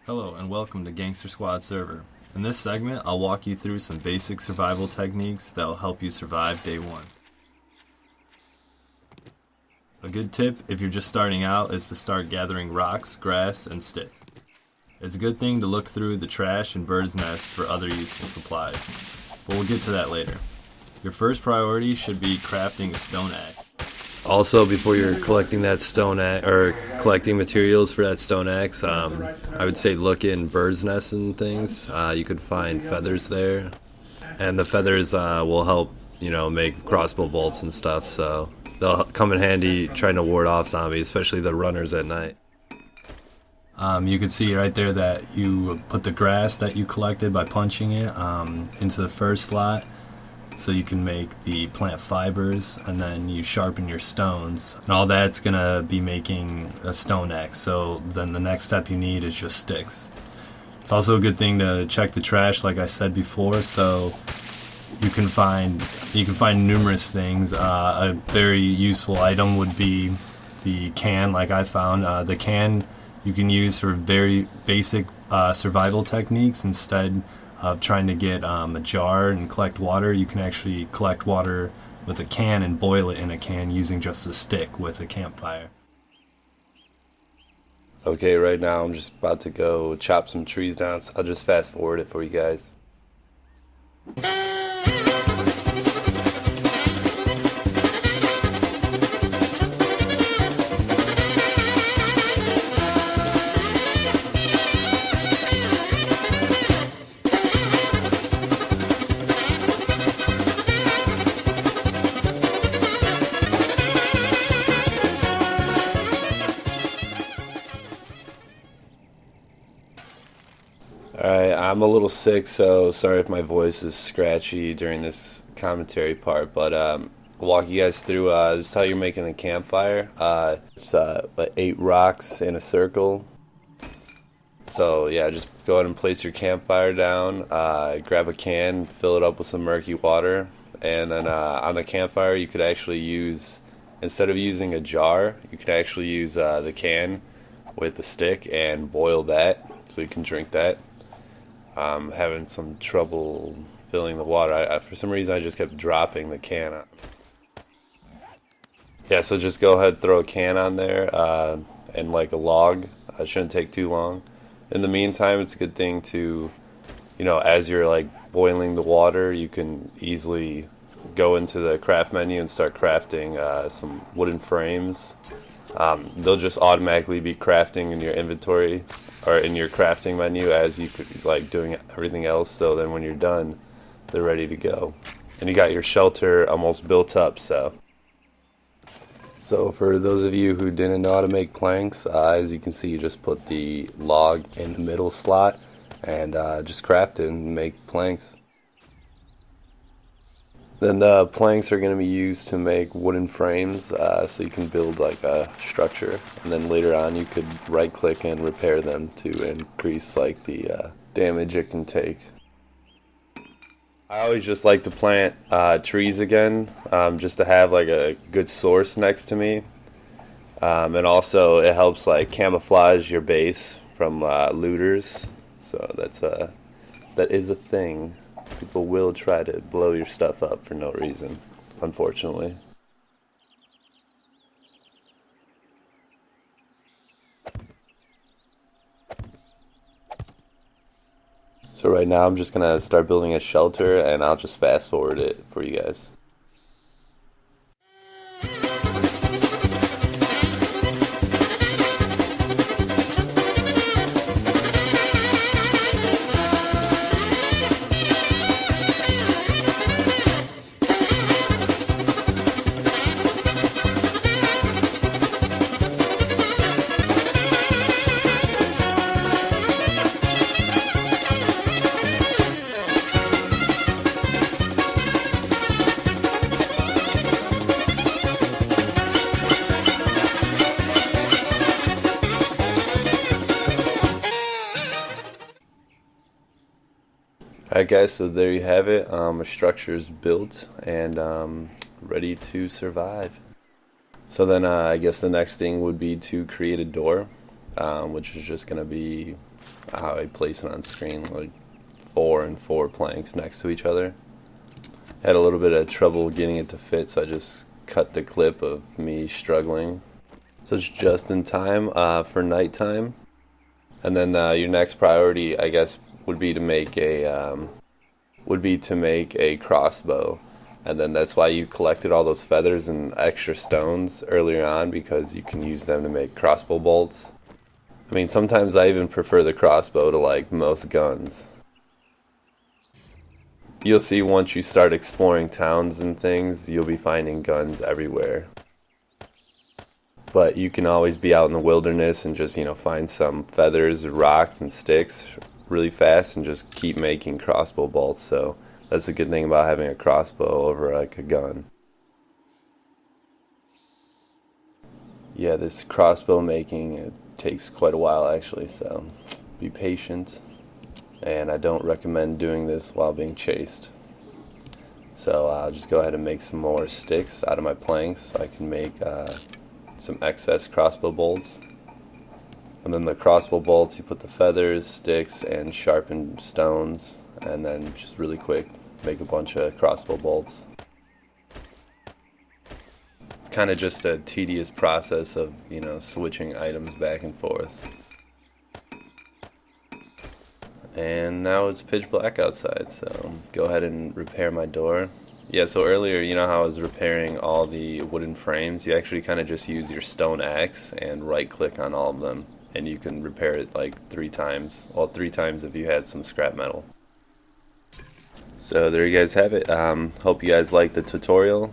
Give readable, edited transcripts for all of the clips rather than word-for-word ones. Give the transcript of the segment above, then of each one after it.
Hello and welcome to Gangster Squad server. In this segment, I'll walk you through some basic survival techniques that will help you survive day one. A good tip if you're just starting out is to start gathering rocks, grass, and sticks. It's a good thing to look through the trash and birds' nests for other useful supplies, but we'll get to that later. Your first priority should be crafting a stone axe. Also, before you're collecting that stone axe or collecting materials for that stone axe, I would say look in birds' nests and things. You could find feathers there, and the feathers will help, make crossbow bolts and stuff. So they'll come in handy trying to ward off zombies, especially the runners at night. You can see right there that you put the grass that you collected by punching it into the first slot. So you can make the plant fibers, and then you sharpen your stones, and all that's gonna be making a stone axe. So then the next step you need is just sticks. It's also a good thing to check the trash, like I said before, so you can find numerous things. A very useful item would be the can, like I found. The can you can use for very basic survival techniques. Instead of trying to get a jar and collect water, you can actually collect water with a can and boil it in a can using just a stick with a campfire. Okay, right now I'm just about to go chop some trees down, so I'll just fast forward it for you guys. Alright, I'm a little sick, so sorry if my voice is scratchy during this commentary part, but I'll walk you guys through, this is how you're making a campfire. It's like 8 rocks in a circle. So yeah, just go ahead and place your campfire down, grab a can, fill it up with some murky water, and then on the campfire you could actually use, instead of using a jar, you could actually use the can with the stick and boil that, so you can drink that. Having some trouble filling the water. For some reason I just kept dropping the can on. Yeah, so just go ahead, throw a can on there, and like a log. It shouldn't take too long. In the meantime, it's a good thing to, as you're like boiling the water, you can easily go into the craft menu and start crafting some wooden frames. They'll just automatically be crafting in your inventory or in your crafting menu as you could like doing everything else. So then when you're done, they're ready to go, and you got your shelter almost built up. So for those of you who didn't know how to make planks, as you can see, you just put the log in the middle slot and just craft it and make planks. Then the planks are going to be used to make wooden frames, so you can build like a structure, and then later on you could right click and repair them to increase like the damage it can take. I always just like to plant trees again, just to have like a good source next to me, and also it helps like camouflage your base from looters, so that is a thing. People will try to blow your stuff up for no reason, unfortunately. So right now I'm just going to start building a shelter, and I'll just fast forward it for you guys. Alright guys, so there you have it. Our structure is built and ready to survive. So then I guess the next thing would be to create a door, which is just going to be how I place it on screen, like 4 and 4 planks next to each other. Had a little bit of trouble getting it to fit, so I just cut the clip of me struggling. So it's just in time for nighttime. And then your next priority, I guess, would be to make a crossbow. And then that's why you collected all those feathers and extra stones earlier on, because you can use them to make crossbow bolts. I mean, sometimes I even prefer the crossbow to like most guns. You'll see once you start exploring towns and things, you'll be finding guns everywhere. But you can always be out in the wilderness and just, find some feathers, rocks, and sticks really fast and just keep making crossbow bolts. So that's the good thing about having a crossbow over like a gun. Yeah, this crossbow making, it takes quite a while actually, so be patient. And I don't recommend doing this while being chased. So I'll just go ahead and make some more sticks out of my planks so I can make some excess crossbow bolts. And then the crossbow bolts, you put the feathers, sticks, and sharpened stones, and then just really quick make a bunch of crossbow bolts. It's kind of just a tedious process of, switching items back and forth. And now it's pitch black outside, so go ahead and repair my door. Yeah, so earlier, how I was repairing all the wooden frames? You actually kind of just use your stone axe and right-click on all of them, and you can repair it like 3 times. Well, 3 times if you had some scrap metal. So there you guys have it. Hope you guys liked the tutorial.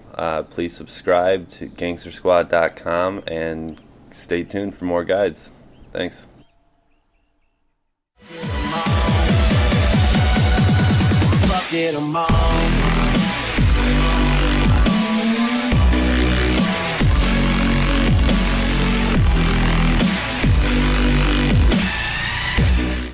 Please subscribe to gangstersquad.com and stay tuned for more guides. Thanks. Get 'em all.